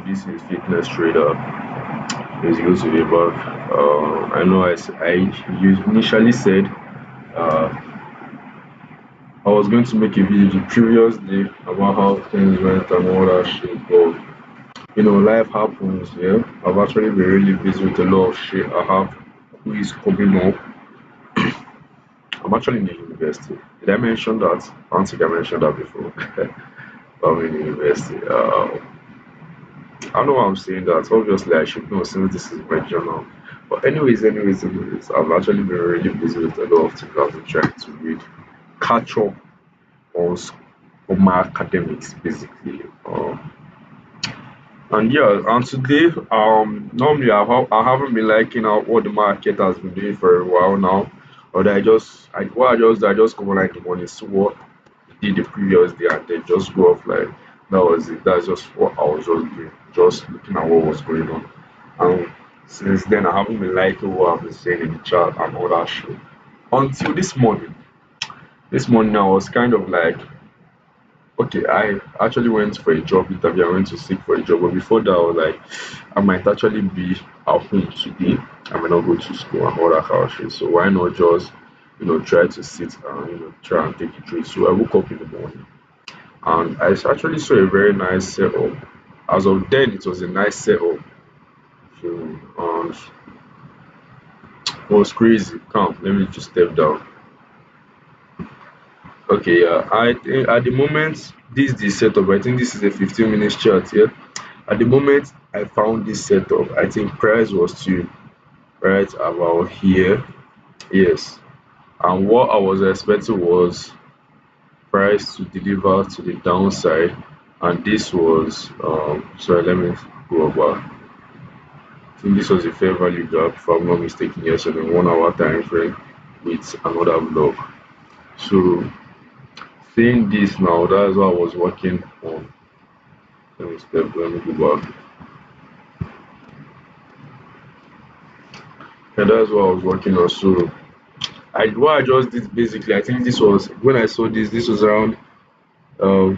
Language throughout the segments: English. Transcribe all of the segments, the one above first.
this is fitness trader. It's good to be back. I know you initially said uh, I was going to make a video the previous day about how things went and all that shit, but life happens. Yeah, I've actually been really busy with a lot of shit. I have quiz coming up. I'm actually in the university. Did I mention that? I don't think I mentioned that before. I'm in university. I know why I'm saying that. Obviously, I should know since this is my journal. But anyways, I've actually been really busy with a lot of things I've been trying to read, catch up on, on my academics, basically. And yeah, and today, normally I haven't been liking out what the market has been doing for a while now. Or I just come on like the money, see what did the previous day and then just go off like that was it. That's just what I was just doing, just looking at what was going on. And since then, I haven't been liking what I've been saying in the chat and all that shit. Until this morning. This morning, I was kind of like, okay, I actually went for a job interview. I went to seek for a job, but before that, I was like, I might actually be at home today. I might not go to school and all that kind of shit. So why not just, try to sit and try and take it through. So I woke up in the morning and I actually saw a very nice setup. As of then, it was a nice setup. So it was crazy. Come, let me just step down. Okay, yeah. I think at the moment, this is the setup. I think this is a 15 minutes chat. Yeah. At the moment I found this setup, I think price was to right about here. Yes. And what I was expecting was price to deliver to the downside. And this was sorry, let me go over. I think this was a fair value gap if I'm not mistaken yesterday, 1 hour time frame with another block. So seeing this now, that's what I was working on. Let me go back. And that's what I was working on. So what I just did basically, I think this was when I saw this. This was around.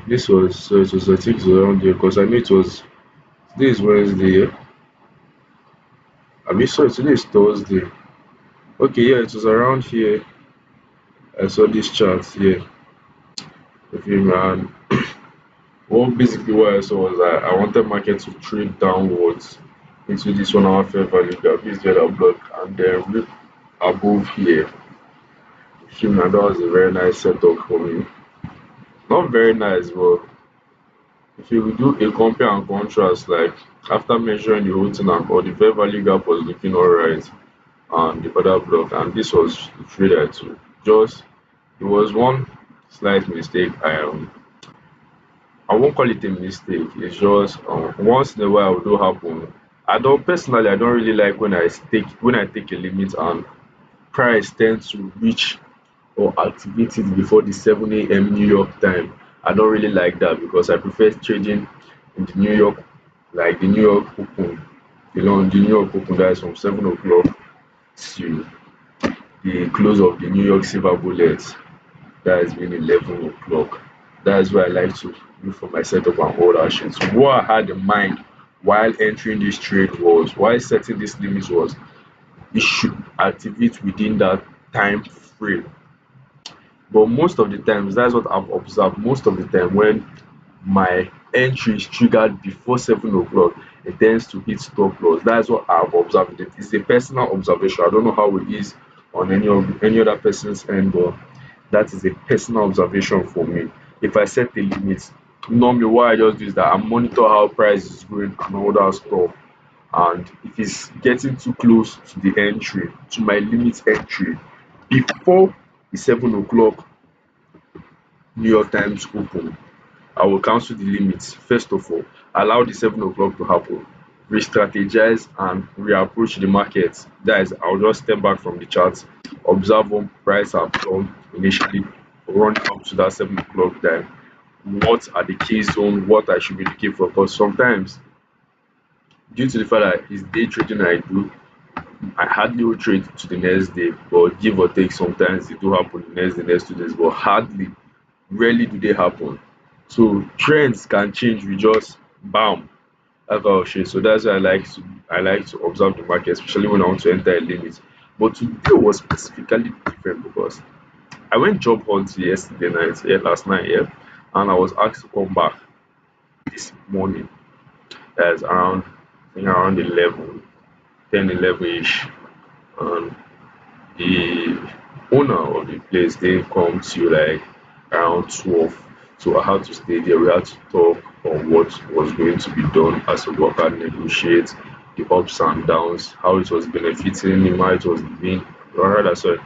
This was so it was I think it was around there because I know it was today is Wednesday. Yeah? I mean, sorry, today is Thursday. Okay, yeah, it was around here. I saw this chart here. Okay, man. What I saw was I wanted market to trade downwards into this 1 hour fair value gap, this the other block, and then look above here. Okay, man, that was a very nice setup for me. Not very nice, but if you do a compare and contrast, like after measuring the whole thing and all, the fair value gap was looking alright and the other block, and this was the trade I took. Just it was one slight mistake. I won't call it a mistake. It's just once in a while it do happen. I don't really like when I take a limit and price tends to reach or activate it before the 7 a.m. New York time. I don't really like that because I prefer trading in the New York, like the New York Open, the New York Open that is from 7 o'clock to the close of the New York Silver Bullets that is been 11 o'clock. That's why I like to look for my setup and all that shit. So what I had in mind while entering this trade was, while setting this limit was, it should activate within that time frame. But most of the times, that's what I've observed. Most of the time, when my entry is triggered before 7 o'clock, it tends to hit stop loss. That's what I've observed. It's a personal observation. I don't know how it is on any other person's end, but that is a personal observation for me. If I set a limit, normally what I just do is that I monitor how price is going and all that stuff. And if it's getting too close to the entry, to my limit entry, before the 7 o'clock New York Times open, I will cancel the limits first of all, allow the 7 o'clock to happen, re-strategize and reapproach the market. That is, I'll just step back from the chart, observe what price have done initially, run up to that 7 o'clock time. What are the key zones? What I should be looking for? Because sometimes, due to the fact that it's day trading I do, I hardly will trade to the next day, but give or take, sometimes it do happen the next day, next 2 days, but hardly, rarely do they happen. So trends can change with just bam. That kind of shit. So that's why I like to observe the market, especially when I want to enter a limit. But today was specifically different because I went job hunt yesterday night, yeah, last night, yeah, and I was asked to come back this morning. That's around, I think around 11, 10, 11 ish. And the owner of the place didn't come till like around 12. So I had to stay there. We had to talk on what was going to be done as a worker, negotiate the ups and downs, how it was benefiting him, how it was being, or rather, sorry,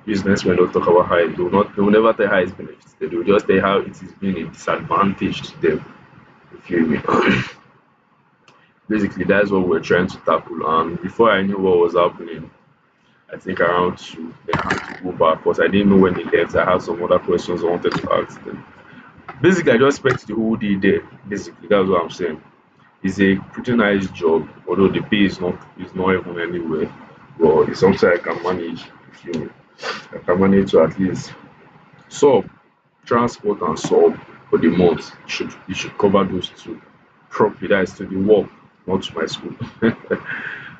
businessmen don't talk about how they will never tell how it's benefited. They will just tell how it is being a disadvantage to them. You feel me? Basically, that's what we're trying to tackle. And before I knew what was happening, I think around 2, then I had to go back because I didn't know when they left. I had some other questions I wanted to ask them. Basically, I just spent the whole day there. Basically, that's what I'm saying. It's a pretty nice job, although the pay is not even anywhere. But it's something I can manage. If you I can manage to at least solve transport and solve for the month. You should cover those two properly. That is to the work, not to my school.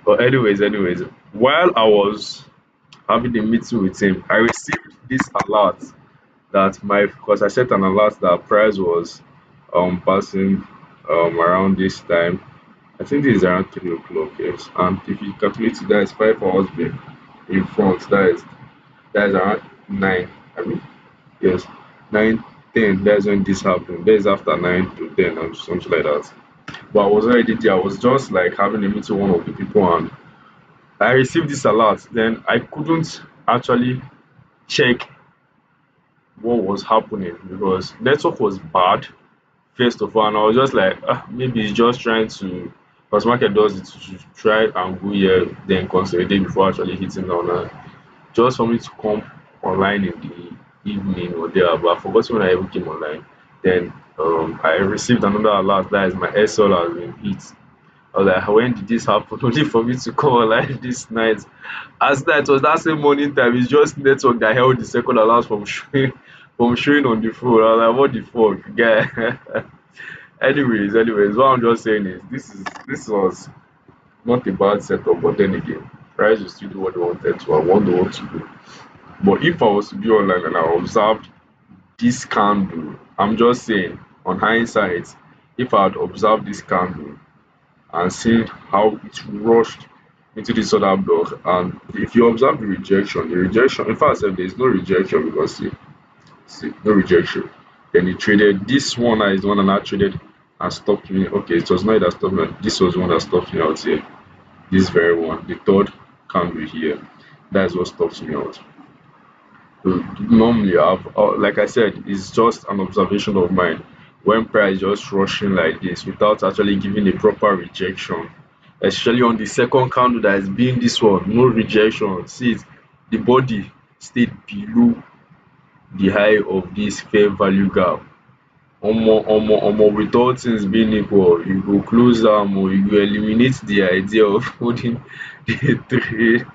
But anyways, while I was having a meeting with him, I received this alert that my because I set an alert that price was passing around this time. I think this is around 3 o'clock, yes. And if you calculate it, that is 5 hours back in front. That is around 9. I mean, yes, 9, 10. That's when this happened. That is after 9 to 10 and something like that. But I was already there. I was just like having a meeting with one of the people, and I received this alert. Then I couldn't actually check what was happening because network was bad first of all, and I was just like, maybe he's just trying to, because market does it to try and go here then consolidate before actually hitting down. And just for me to come online in the evening or there, but I forgot when I even came online. Then I received another alert that is my SL has been hit. I was like, when did this happen? Only for me to come online this night. As that was that same morning time, it's just network that held the second alert from showing on the phone. I was like, what the fuck, guy? Anyways, what I'm just saying is this was not a bad setup, but then again, price will still do what they wanted to. I wonder what to do. But if I was to be online and I observed this candle, I'm just saying, on hindsight, if I had observed this candle and seen how it rushed into this other block, and if you observe the rejection, in fact, sef, there is no rejection because see, no rejection. Then he traded this one is the one that I traded and stopped me. Okay, it was not that stopped me. This was the one that stopped me out here. This very one, the third candle here. That's what stops me out. So normally, like I said, it's just an observation of mine. When price just rushing like this without actually giving a proper rejection, especially on the second candle that is being this one, no rejection. See it, the body stayed below the high of this fair value gap. Omo with all things being equal, you go close am oo, you go eliminate the idea of holding the trade.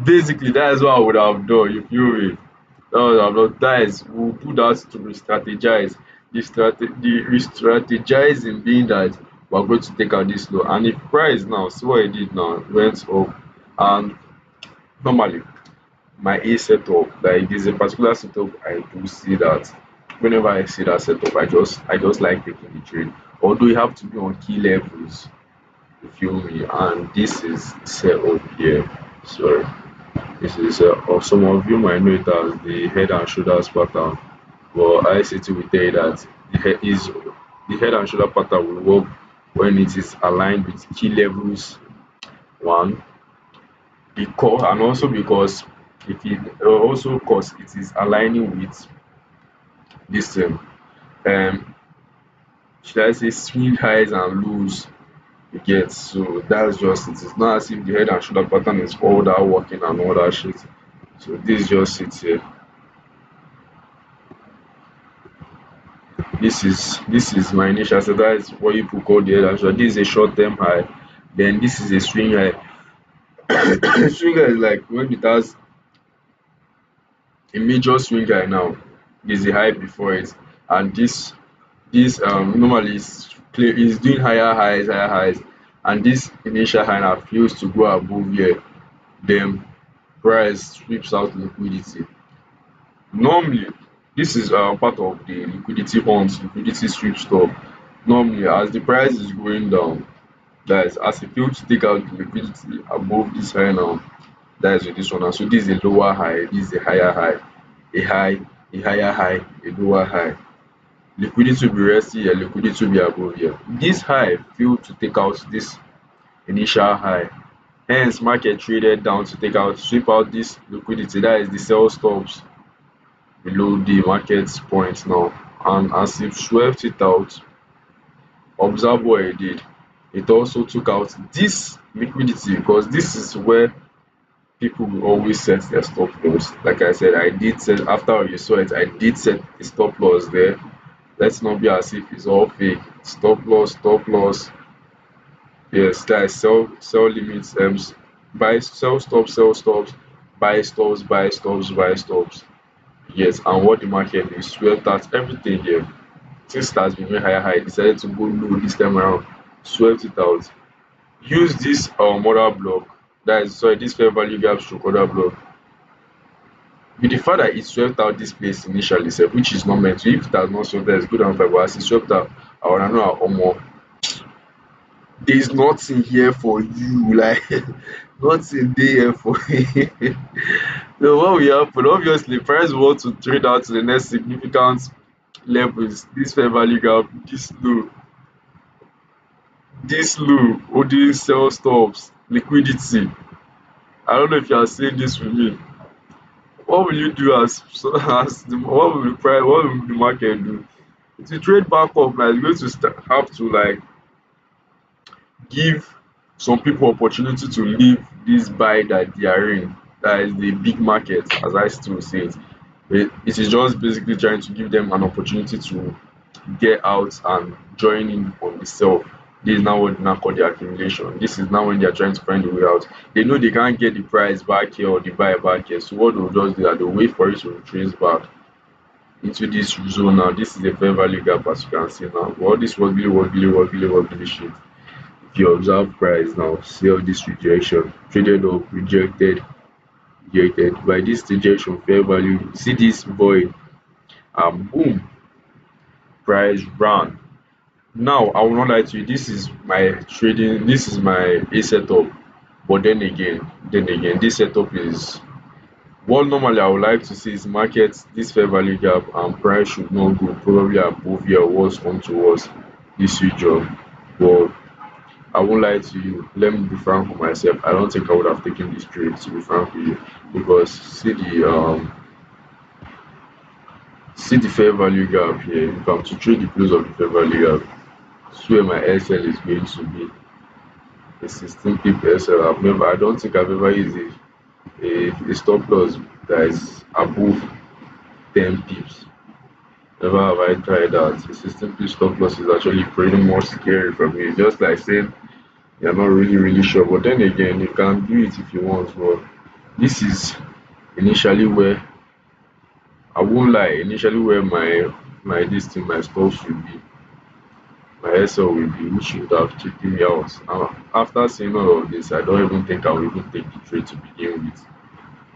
Basically dat is what I would have done, you feel me? Dat would have done. Dat is, we will put dat to re-strategize. The re-strategizing being dat we are going to take am dis low, and if price now see what e did now, went up, and normally my A setup, like there's a particular setup I do see that whenever I see that setup, I just like taking the trade. Although you have to be on key levels, you feel me? And this is set up here. Sorry, this is or some of you might know it as the head and shoulders pattern. But ICT will tell you that the head and shoulder pattern will work when it is aligned with key levels one, because and also because if it also because it is aligning with this thing, um should I say swing highs and lows, you get. So that's just it. It's not as if the head and shoulder pattern is all that working and all that shit. So this just sits here. This is my initial, so that is what people call the head and shoulder. This is a short term high, then this is a swing high. Swing high is like when it has a major swing high now, there's a high before it, and this This normally is doing higher highs, and this initial high now fails to go above here, then price sweeps out liquidity. Normally this is part of the liquidity hunt, liquidity sweep stuff. Normally as the price is going down, that is as e fail to take out the liquidity above this high now, that is with this one now. So this is a lower high, this is a higher high, a high, a higher high, a lower high. Liquidity will be resting here, liquidity will be above here. This high failed to take out this initial high, hence market traded down to take out, sweep out this liquidity, that is the sell stops below the market point now. And as it swept it out, observe what it did. It also took out this liquidity, because this is where people will always set their stop loss. Like I said, I did set, after you saw it, I did set the stop loss there. Let's not be as if it's all fake. Stop loss. Yes, that is sell limits, buy, sell stops, buy stops, buy stops. Yes, and what the market is swept out everything here. Since it has been very high, decided to go low this time around, swept it out. Use this order block, that is, sorry, this fair value gap stroke order block. With the fact that it swept out this place initially sef, which is not meant to, if it has not swept out, it's good and fine, but as it swept out, I would know omo, there is nothing here for you, like nothing dey here for you. So what will happen? Obviously price will want to trade out to the next significant levels, this fair value gap, this low holding sell stops, liquidity. I don't know if you are seeing this with me. What will you do as as the, what will the price, what will the market do? It will trade back up now, it's going to have to like give some people opportunity to leave this buy that they are in. That is the big market, as I still say it. It is just basically trying to give them an opportunity to get out and join in on the sell. This is now what they now call the accumulation. This is now when they are trying to find a way out. They know they can't get the price back here or the buy back here. So what they'll just do is that they'll wait for it to retrace back into this zone now. This is a fair value gap, as you can see now. But all this wobbly shit. If you observe price now, see all this rejection, traded up, rejected. By this rejection, fair value, see this void, and boom, price ran. Now I will not lie to you, this is my trading, this is my A setup. But then again, this setup is what normally I would like to see is market, this fair value gap and price should not go probably above here or worse come towards this region. But I won't lie to you, let me be frank with myself. I don't think I would have taken this trade, to be frank with you, because see the fair value gap here. If I'm to trade the close of the fair value gap, this where my SL is going to be a 16 pip SL. I don't think I've ever used a stop loss that is above 10 pips. Never have I tried that. A 16 pip stop loss is actually pretty more scary for me. It's just like saying you're not really sure. But then again, you can do it if you want. But this is initially where, I won't lie, initially where my this thing, my stops will be, my SL will be, which would have taken me out. After seeing all of this, I don't even think I will even take the trade to begin with.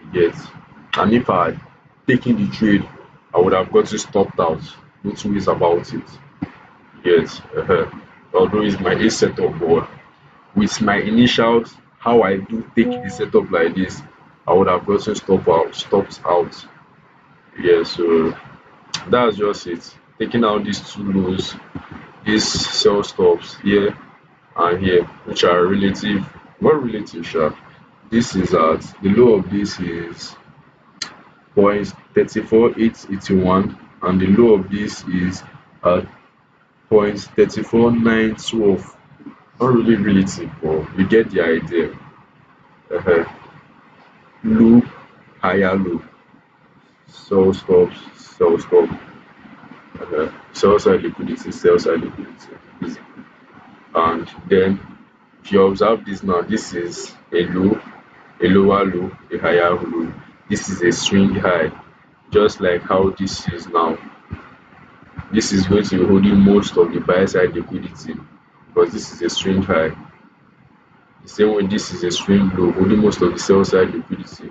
You get? And if I had taken the trade, I would have gotten stopped out. No two ways about it. You get? Although it's my A setup, but with my initials, how I do take the setup like this, I would have gotten stopped out. Yeah, so that's just it. Taking out these two lows, these sell stops here and here, which are relative, not relative sharp. This is at the low of this is 0.34881, and the low of this is at 0.34912. Not really relative, but you get the idea. uh Low, higher low, sell stops, sell stop, sell side liquidity, sell side liquidity. And then if you observe this now, this is a low, a lower low, a higher low. This is a swing high, just like how this is now. This is going to be holding most of the buy side liquidity because this is a swing high. The same way this is a swing low, holding most of the sell side liquidity.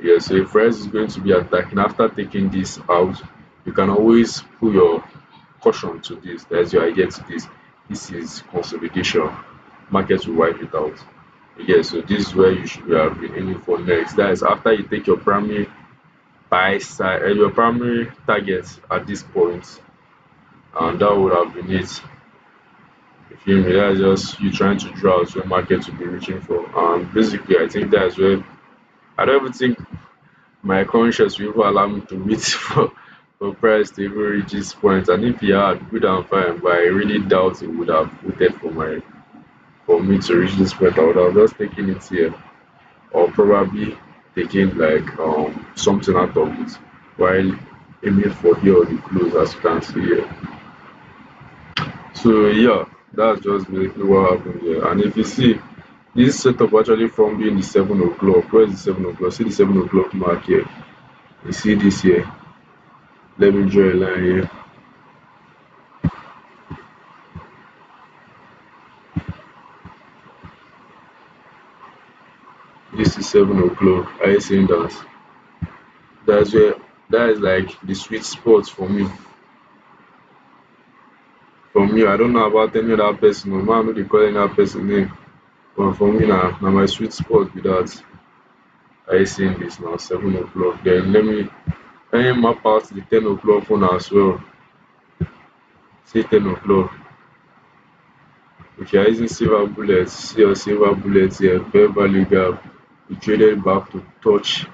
Yeah, so if price is going to be attacking after taking this out, you can always put your caution to this. That's your idea to this. This is consolidation. Market will wipe it out. Yeah, so this is where you should have been aiming for next. That is after you take your primary buy side, your primary target at this point, and that would have been it. You feel me? That's just you trying to draw out where market will be reaching for. And basically, I think that's where I don't even think my conscience will even allow me to wait for price to even reach this point. And if he had, good and fine, but I really doubt he would have waited for me to reach this point. I would have just taken it here, or probably taking like something out of it while aiming for here or the close as you can see here. So yeah, that's just basically what happened here. And if you see this setup actually from being the 7 o'clock, where's the 7 o'clock? See the 7 o'clock mark here. You see this here. Let me draw a line here. This is 7 o'clock. Are you seeing that? That's where that is like the sweet spot for me. For me, I don't know about any other person. No man, no dey call any other person name. But for me, na my sweet spot be that. Are you seeing this now? 7 o'clock. Then let me map out the 10 o'clock one as well. See 10 o'clock. If you are using silver bullets, see your silver bullets here, fair value gap. We traded back to touch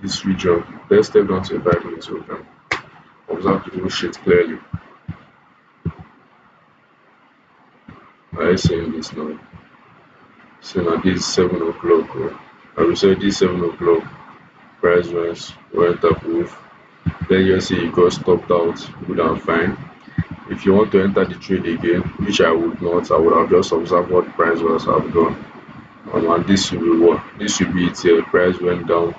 this region. Let's step down to a 5 minutes so we can observe the whole shit clearly. Are you seeing this now? So now this is 7 o'clock. Oh. I will say this 7 o'clock. Price went up with. Then you see it got stopped out. Good and fine. If you want to enter the trade again, which I would not, I would have just observed what price was have done. And this should be what this should be it here. Price went down.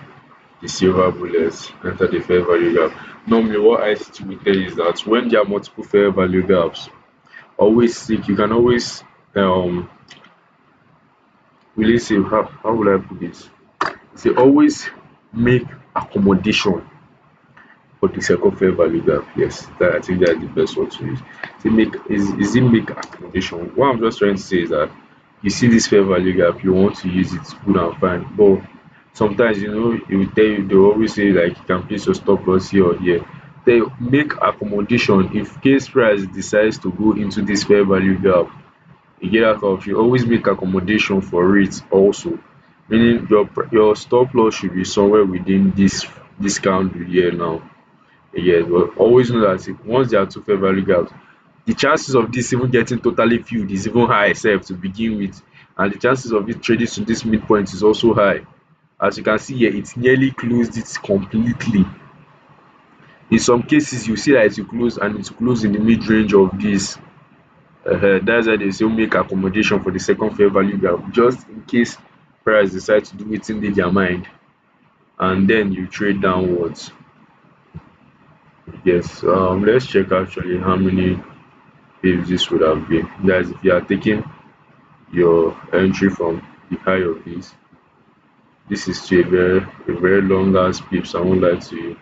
The silver bullets enter the fair value gap. Normally, what I still will tell you is that when there are multiple fair value gaps, always seek. You can always really say how would I put this? Say always make accommodation for the second fair value gap. Yes, that I think that's the best word to use. Say make is it make accommodation? What I'm just trying to say is that you see this fair value gap, you want to use it, good and fine. But sometimes it will tell you they always say like you can place your stop loss here or here. They make accommodation if case price decides to go into this fair value gap. You get that kind of you always make accommodation for it also. Meaning your stop loss should be somewhere within this candle here now. Yes, but always know that once there are two fair value gaps, the chances of this even getting totally filled is even high sef to begin with, and the chances of it trading to this midpoint is also high. As you can see here, it nearly closed it completely. In some cases, you see that it will close and it will close in the mid range of this. That's why they say make accommodation for the second fair value gap just in case price decide to do wetin dey their mind, and then you trade downwards. Yes, let's check actually how many pips this would have been. Guys, if you are taking your entry from the high of this is to a very long ass pips. I won't lie to you.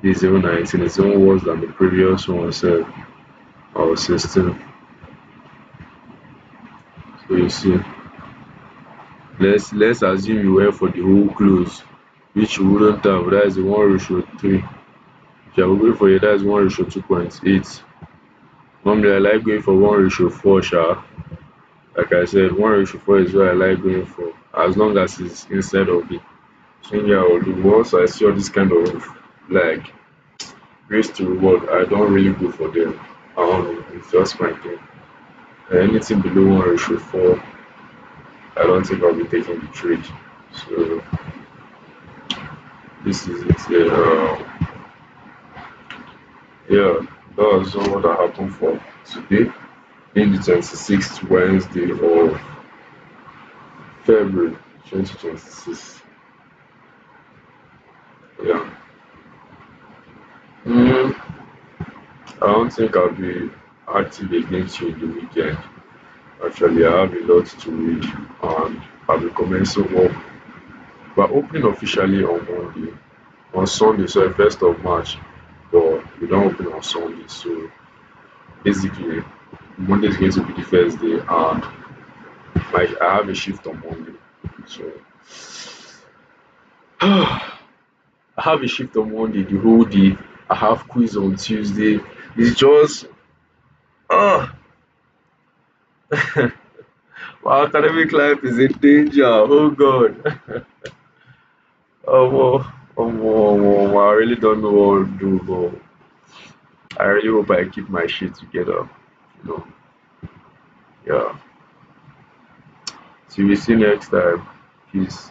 This is even 19, it's even worse than the previous one sef. I was 16. So you see, let's assume you went for the whole close, which you wouldn't have. That is the 1:3. If you are going for it, that is 1:2.8. Normally I like going for 1:4 sha. Like I said, 1:4 is what I like going for as long as it's inside of the swing or the once I see all this kind of like risk to reward, I don't really go for them. I don't know, it's just my thing. Anything below 1:4, I don't think I'll be taking the trade. So this is it. Yeah, that was all that happened for today, in the 26th Wednesday of February 2026. Yeah. Mm, I don't think I'll be active against you in the weekend. Actually, I have a lot to read and I'll be commencing work. We're opening officially on Monday. On Sunday, so 1st of March, but we don't open on Sunday. So basically, Monday is going to be the first day, and I have a shift on Monday. So I have a shift on Monday the whole day. I have quiz on Tuesday. It's just ah, my academic life is in danger. Oh God. I really don't know what to do, but I really hope I keep my shit together. You know, yeah. See you see next time. Peace.